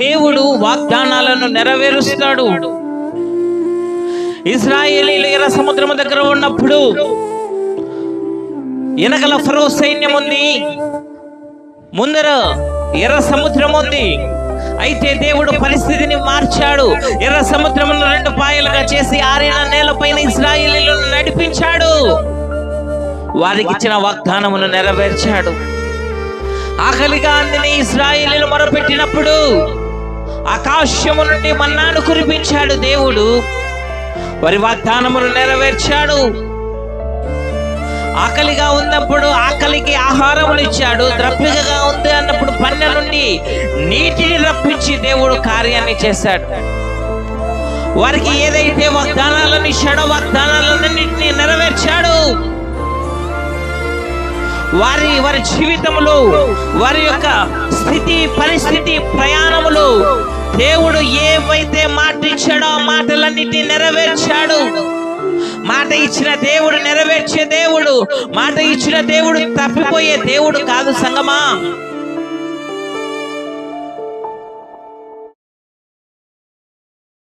దేవుడు వాగ్దానాలను నెరవేరుస్తాడు. ఇశ్రాయేలీయులు ఎర్ర సముద్రము దగ్గర ఉన్నప్పుడు వెనకల ఫరో సైన్యం ఉంది, ముందర ఎర్ర సముద్రం ఉంది. అయితే దేవుడు పరిస్థితిని మార్చాడు. ఎర్ర సముద్రమును 2 పాయలుగా చేసి ఆరిన నేలపైన ఇశ్రాయేలీయులను నడిపించాడు. వారికి ఇచ్చిన వాగ్దానమును నెరవేర్చాడు. ఆకలిగా అందిన ఇశ్రాయేలీయులు మొరపెట్టినప్పుడు ఆకాశము నుండి మన్నాను కురిపించాడు దేవుడు. వారి వాగ్దానమును నెరవేర్చాడు. ఆకలిగా ఉన్నప్పుడు ఆకలికి ఆహారములు ఇచ్చాడు. ద్రప్పికగా ఉంది అన్నప్పుడు పన్నె నుండి నీటిని రప్పించి దేవుడు కార్యాన్ని చేశాడు. వారికి ఏదైతే వాగ్దానాలను ఇచ్చాడో వాగ్దానాలన్నింటినీ నెరవేర్చాడు. వారి జీవితంలో వారి యొక్క స్థితి పరిస్థితి ప్రయాణములు దేవుడు ఏవైతే మాట ఇచ్చాడో ఆ మాటలన్నిటినీ నెరవేర్చాడు. మాట ఇచ్చిన దేవుడు నెరవేర్చే దేవుడు. మాట ఇచ్చిన దేవుడు తప్పిపోయే దేవుడు కాదు సంగమా.